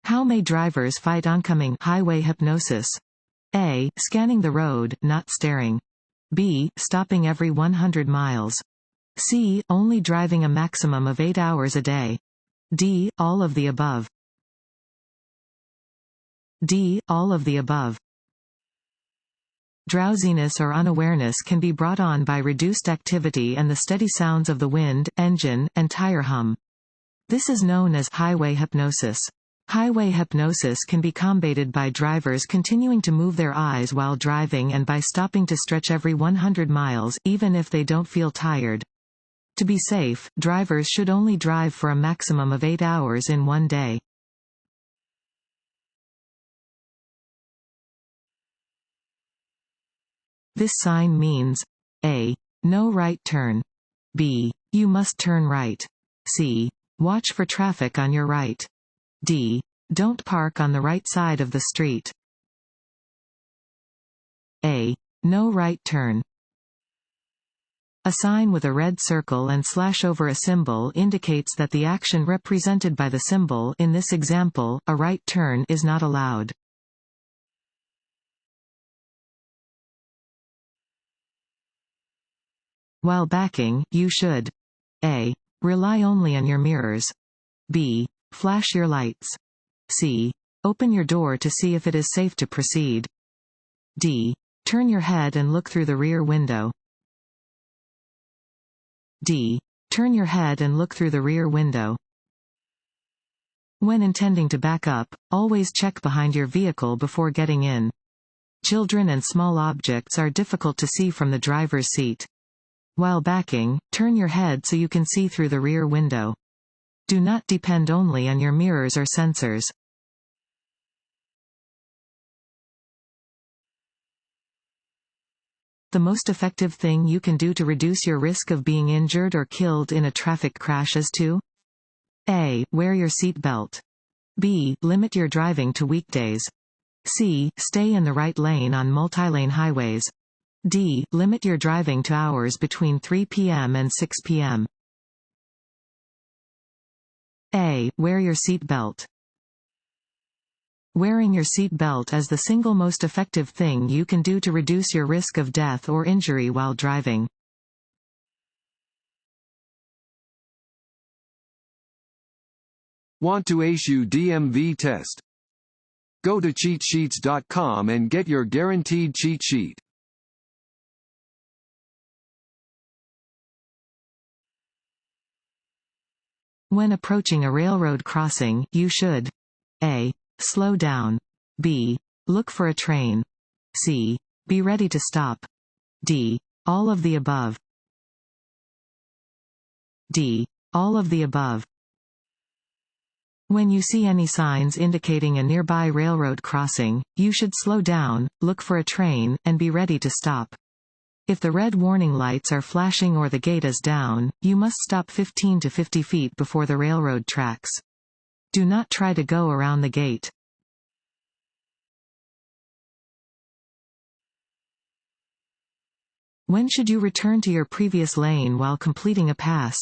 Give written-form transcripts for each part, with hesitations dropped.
How may drivers fight oncoming highway hypnosis? A. Scanning the road, not staring. B. Stopping every 100 miles. C. Only driving a maximum of 8 hours a day. D. All of the above. D. All of the above. Drowsiness or unawareness can be brought on by reduced activity and the steady sounds of the wind, engine, and tire hum. This is known as highway hypnosis. Highway hypnosis can be combated by drivers continuing to move their eyes while driving and by stopping to stretch every 100 miles, even if they don't feel tired. To be safe, drivers should only drive for a maximum of 8 hours in one day. This sign means A. No right turn. B. You must turn right. C. Watch for traffic on your right. D. Don't park on the right side of the street. A. No right turn. A sign with a red circle and slash over a symbol indicates that the action represented by the symbol, in this example, a right turn, is not allowed. While backing, you should A. Rely only on your mirrors. B. Flash your lights. C. Open your door to see if it is safe to proceed. D. Turn your head and look through the rear window. D. Turn your head and look through the rear window. When intending to back up, always check behind your vehicle before getting in. Children and small objects are difficult to see from the driver's seat. While backing, turn your head so you can see through the rear window. Do not depend only on your mirrors or sensors. The most effective thing you can do to reduce your risk of being injured or killed in a traffic crash is to A. Wear your seat belt. B. Limit your driving to weekdays. C. Stay in the right lane on multi-lane highways. D. Limit your driving to hours between 3 p.m. and 6 p.m. A. Wear your seat belt. Wearing your seat belt is the single most effective thing you can do to reduce your risk of death or injury while driving. Want to ace your DMV test? Go to cheatsheets.com and get your guaranteed cheat sheet. When approaching a railroad crossing, you should A. Slow down. B. Look for a train. C. Be ready to stop. D. All of the above. D. All of the above. When you see any signs indicating a nearby railroad crossing, you should slow down, look for a train, and be ready to stop. If the red warning lights are flashing or the gate is down, you must stop 15 to 50 feet before the railroad tracks. Do not try to go around the gate. When should you return to your previous lane while completing a pass?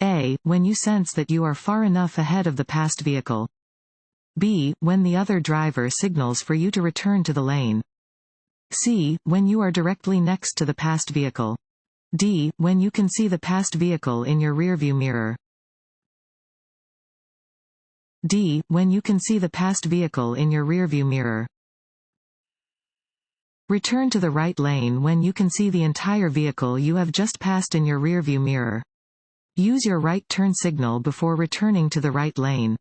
A. When you sense that you are far enough ahead of the passed vehicle. B. When the other driver signals for you to return to the lane. C. When you are directly next to the passed vehicle. D. When you can see the passed vehicle in your rearview mirror. D. When you can see the passed vehicle in your rearview mirror. Return to the right lane when you can see the entire vehicle you have just passed in your rearview mirror. Use your right turn signal before returning to the right lane.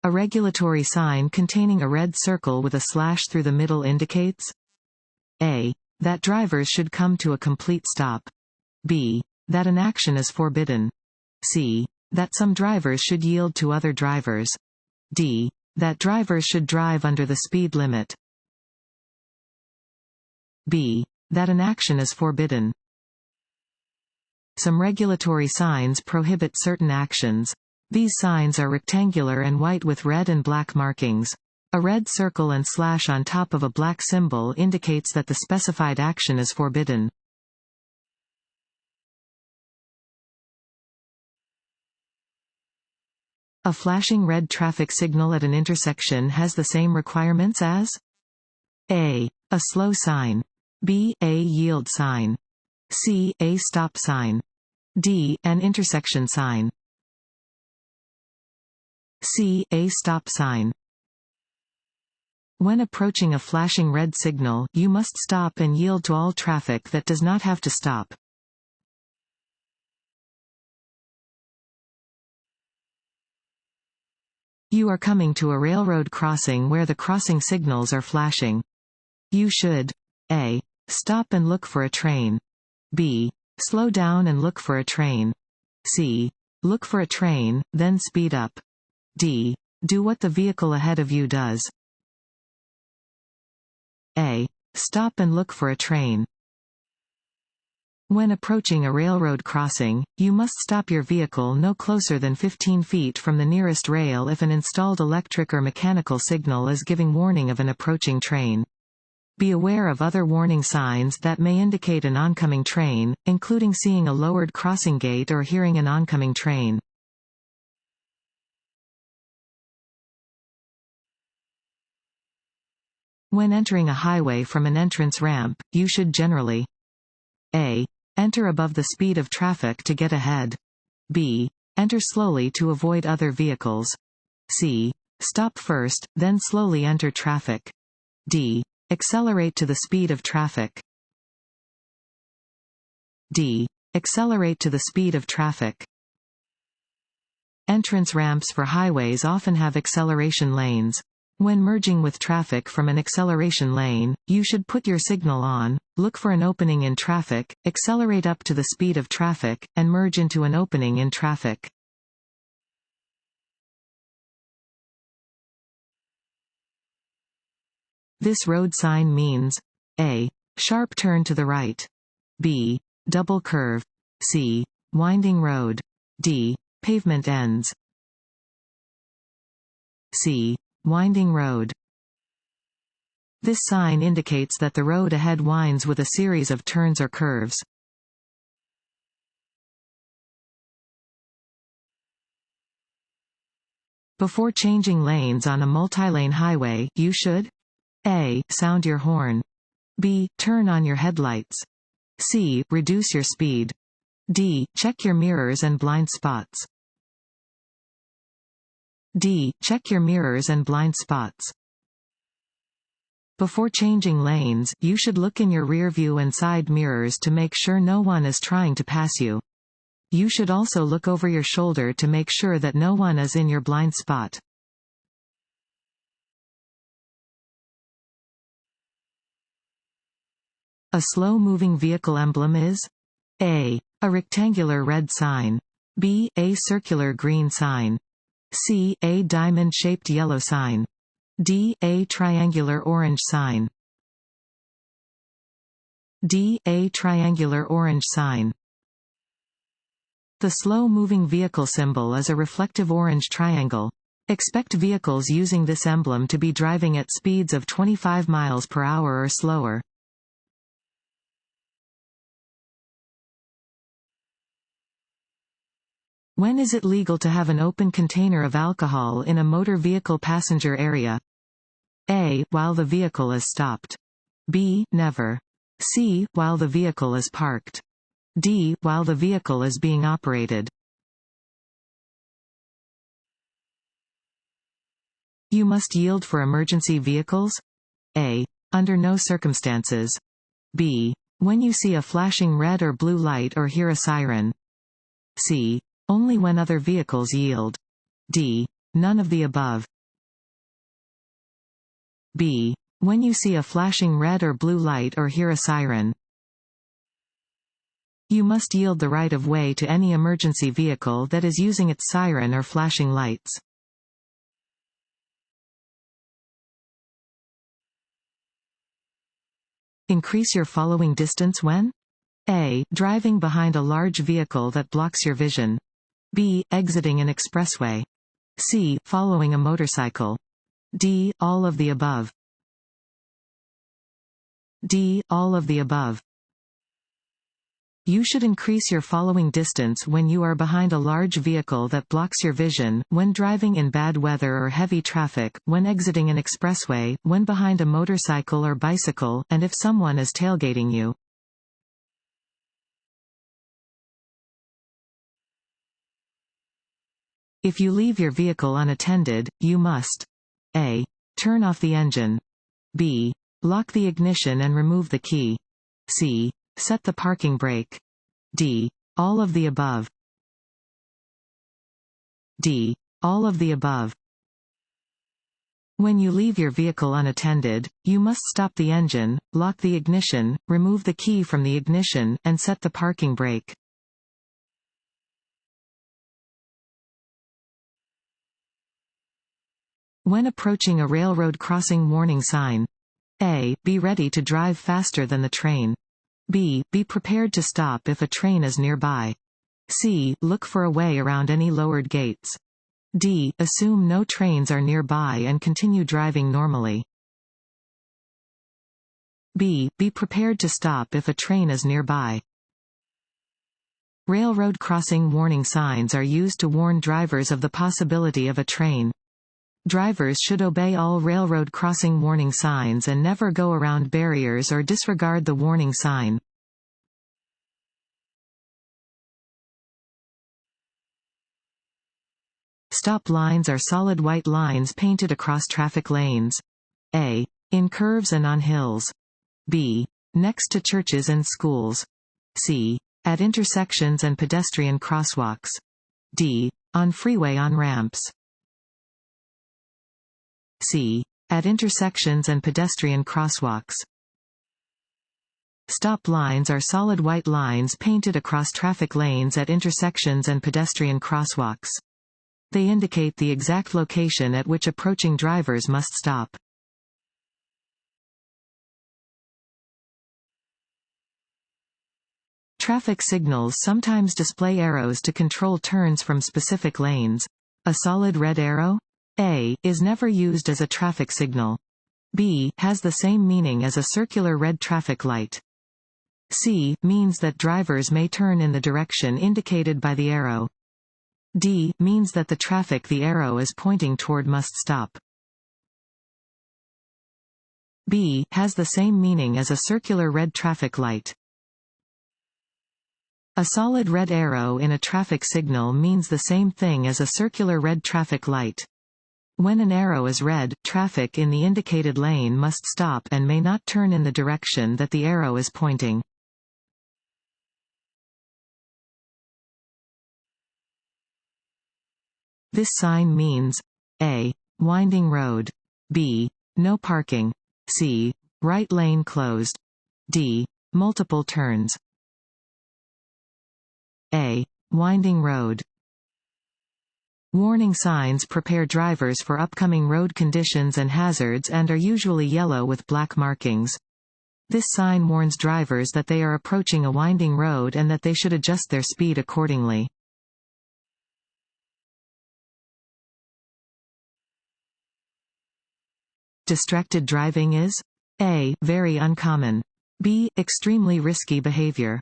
A regulatory sign containing a red circle with a slash through the middle indicates A. That drivers should come to a complete stop. B. That an action is forbidden. C. That some drivers should yield to other drivers. D. That drivers should drive under the speed limit. B. That an action is forbidden. Some regulatory signs prohibit certain actions. These signs are rectangular and white with red and black markings. A red circle and slash on top of a black symbol indicates that the specified action is forbidden. A flashing red traffic signal at an intersection has the same requirements as a slow sign, b. a yield sign, c. a stop sign, d. an intersection sign. C. a stop sign. When approaching a flashing red signal, you must stop and yield to all traffic that does not have to stop. You are coming to a railroad crossing where the crossing signals are flashing. You should a. stop and look for a train, b. slow down and look for a train, c. look for a train, then speed up, d. do what the vehicle ahead of you does. A. stop and look for a train. When approaching a railroad crossing, you must stop your vehicle no closer than 15 feet from the nearest rail if an installed electric or mechanical signal is giving warning of an approaching train. Be aware of other warning signs that may indicate an oncoming train, including seeing a lowered crossing gate or hearing an oncoming train. When entering a highway from an entrance ramp, you should generally a. enter above the speed of traffic to get ahead, b. enter slowly to avoid other vehicles, c. stop first, then slowly enter traffic, d. accelerate to the speed of traffic, d. accelerate to the speed of traffic. Entrance ramps for highways often have acceleration lanes. When merging with traffic from an acceleration lane, you should put your signal on, look for an opening in traffic, accelerate up to the speed of traffic, and merge into an opening in traffic. This road sign means a. sharp turn to the right, b. double curve, c. winding road, d. pavement ends, c. winding road. This sign indicates that the road ahead winds with a series of turns or curves. Before changing lanes on a multi-lane highway, you should a. sound your horn, b. turn on your headlights, c. reduce your speed, d. check your mirrors and blind spots, d. check your mirrors and blind spots. Before changing lanes, you should look in your rear view and side mirrors to make sure no one is trying to pass you. You should also look over your shoulder to make sure that no one is in your blind spot. A slow-moving vehicle emblem is a. a rectangular red sign, b. a circular green sign, c. a diamond-shaped yellow sign, d. a triangular orange sign, d. a triangular orange sign. The slow-moving vehicle symbol is a reflective orange triangle. Expect vehicles using this emblem to be driving at speeds of 25 miles per hour or slower. When is it legal to have an open container of alcohol in a motor vehicle passenger area? A. While the vehicle is stopped. B. Never. C. While the vehicle is parked. D. While the vehicle is being operated. You must yield for emergency vehicles? A. Under no circumstances. B. When you see a flashing red or blue light or hear a siren. C. Only when other vehicles yield. D. None of the above. B. When you see a flashing red or blue light or hear a siren. You must yield the right of way to any emergency vehicle that is using its siren or flashing lights. Increase your following distance when a. driving behind a large vehicle that blocks your vision, b. exiting an expressway, c. following a motorcycle, d. all of the above. D. All of the above. You should increase your following distance when you are behind a large vehicle that blocks your vision, when driving in bad weather or heavy traffic, when exiting an expressway, when behind a motorcycle or bicycle, and if someone is tailgating you. If you leave your vehicle unattended, you must A. Turn off the engine. B. Lock the ignition and remove the key. C. Set the parking brake. D. All of the above. D. All of the above. When you leave your vehicle unattended, you must stop the engine, lock the ignition, remove the key from the ignition, and set the parking brake. When approaching a railroad crossing, warning sign. A. Be ready to drive faster than the train. B. Be prepared to stop if a train is nearby. C. Look for a way around any lowered gates. D. Assume no trains are nearby and continue driving normally. B. Be prepared to stop if a train is nearby. Railroad crossing warning signs are used to warn drivers of the possibility of a train. Drivers should obey all railroad crossing warning signs and never go around barriers or disregard the warning sign. Stop lines are solid white lines painted across traffic lanes. A. In curves and on hills. B. Next to churches and schools. C. At intersections and pedestrian crosswalks. D. On freeway on-ramps. C. At intersections and pedestrian crosswalks. Stop lines are solid white lines painted across traffic lanes at intersections and pedestrian crosswalks. They indicate the exact location at which approaching drivers must stop. Traffic signals sometimes display arrows to control turns from specific lanes. A solid red arrow? A. Is never used as a traffic signal. B. Has the same meaning as a circular red traffic light. C. Means that drivers may turn in the direction indicated by the arrow. D. Means that the traffic the arrow is pointing toward must stop. B. Has the same meaning as a circular red traffic light. A solid red arrow in a traffic signal means the same thing as a circular red traffic light. When an arrow is red, traffic in the indicated lane must stop and may not turn in the direction that the arrow is pointing. This sign means A. Winding road. B. No parking. C. Right lane closed. D. Multiple turns. A. Winding road. Warning signs prepare drivers for upcoming road conditions and hazards and are usually yellow with black markings. This sign warns drivers that they are approaching a winding road and that they should adjust their speed accordingly. Distracted driving is A. Very uncommon. B. Extremely risky behavior.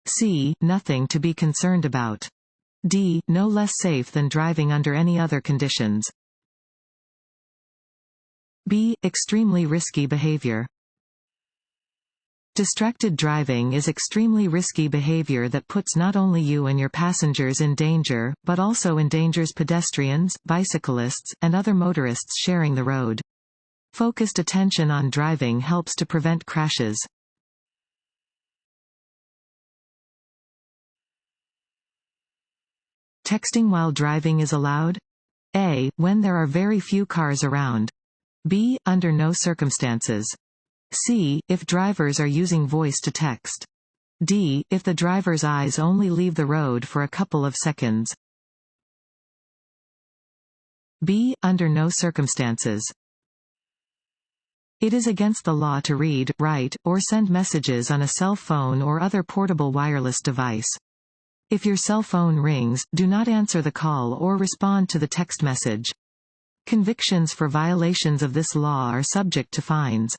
C. Nothing to be concerned about. D. No less safe than driving under any other conditions. B. Extremely risky behavior. Distracted driving is extremely risky behavior that puts not only you and your passengers in danger, but also endangers pedestrians, bicyclists, and other motorists sharing the road. Focused attention on driving helps to prevent crashes. Texting while driving is allowed? A. When there are very few cars around. B. Under no circumstances. C. If drivers are using voice to text. D. If the driver's eyes only leave the road for a couple of seconds. B. Under no circumstances. It is against the law to read, write, or send messages on a cell phone or other portable wireless device. If your cell phone rings, do not answer the call or respond to the text message. Convictions for violations of this law are subject to fines.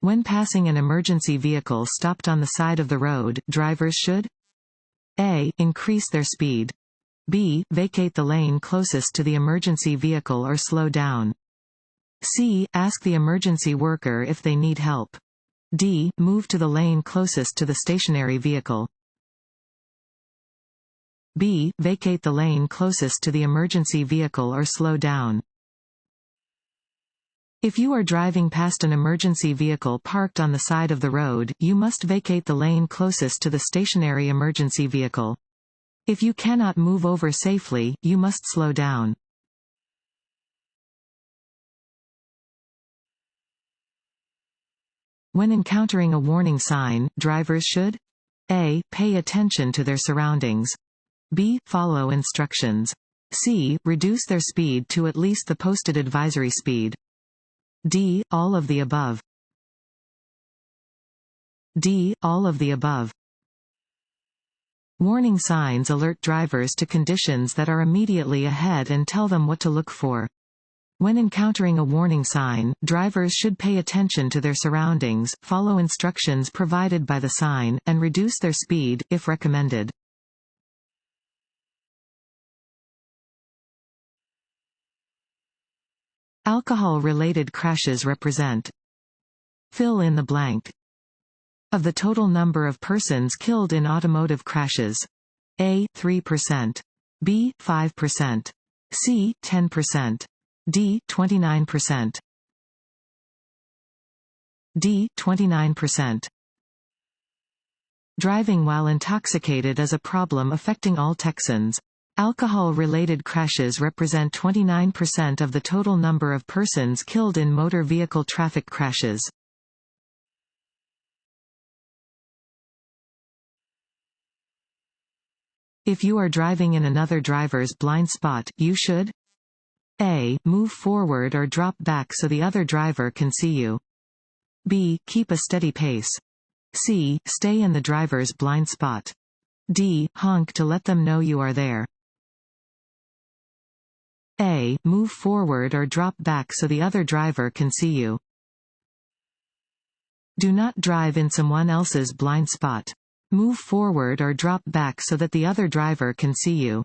When passing an emergency vehicle stopped on the side of the road, drivers should A. Increase their speed. B. Vacate the lane closest to the emergency vehicle or slow down. C. Ask the emergency worker if they need help. D. Move to the lane closest to the stationary vehicle. B. Vacate the lane closest to the emergency vehicle or slow down. If you are driving past an emergency vehicle parked on the side of the road, you must vacate the lane closest to the stationary emergency vehicle. If you cannot move over safely, you must slow down. When encountering a warning sign, drivers should A. Pay attention to their surroundings. B. Follow instructions. C. Reduce their speed to at least the posted advisory speed. D. All of the above. D. All of the above. Warning signs alert drivers to conditions that are immediately ahead and tell them what to look for. When encountering a warning sign, drivers should pay attention to their surroundings, follow instructions provided by the sign, and reduce their speed, if recommended. Alcohol-related crashes represent. Fill in the blank. Of the total number of persons killed in automotive crashes. A. 3%. B. 5%. C. 10%. D. 29%. D. 29%. Driving while intoxicated is a problem affecting all Texans. Alcohol-related crashes represent 29% of the total number of persons killed in motor vehicle traffic crashes. If you are driving in another driver's blind spot, you should A. Move forward or drop back so the other driver can see you. B. Keep a steady pace. C. Stay in the driver's blind spot. D. Honk to let them know you are there. A. Move forward or drop back so the other driver can see you. Do not drive in someone else's blind spot. Move forward or drop back so that the other driver can see you.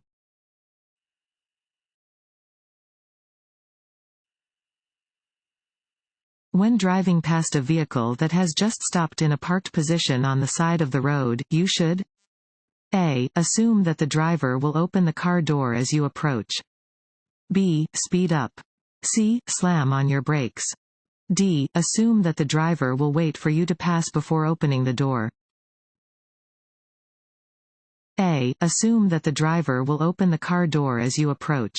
When driving past a vehicle that has just stopped in a parked position on the side of the road, you should A. Assume that the driver will open the car door as you approach. B. Speed up. C. Slam on your brakes. D. Assume that the driver will wait for you to pass before opening the door. A. Assume that the driver will open the car door as you approach.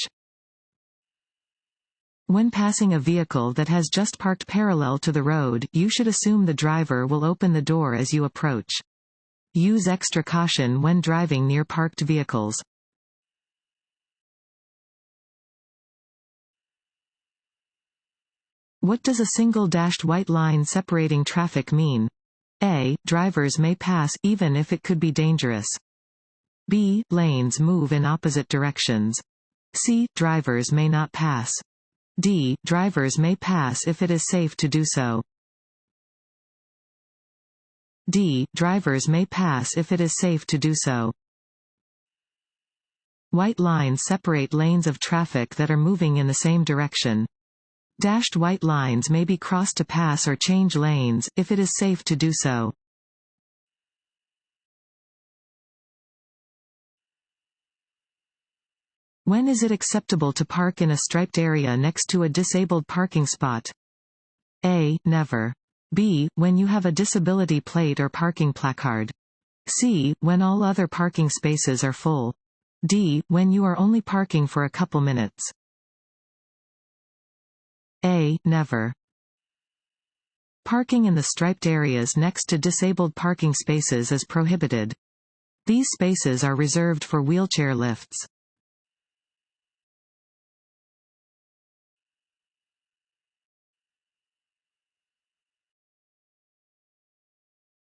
When passing a vehicle that has just parked parallel to the road, you should assume the driver will open the door as you approach. Use extra caution when driving near parked vehicles. What does a single dashed white line separating traffic mean? A. Drivers may pass, even if it could be dangerous. B. Lanes move in opposite directions. C. Drivers may not pass. D. Drivers may pass if it is safe to do so. D. Drivers may pass if it is safe to do so. White lines separate lanes of traffic that are moving in the same direction. Dashed white lines may be crossed to pass or change lanes, if it is safe to do so. When is it acceptable to park in a striped area next to a disabled parking spot? A. Never. B. When you have a disability plate or parking placard. C. When all other parking spaces are full. D. When you are only parking for a couple minutes. A. Never. Parking in the striped areas next to disabled parking spaces is prohibited. These spaces are reserved for wheelchair lifts.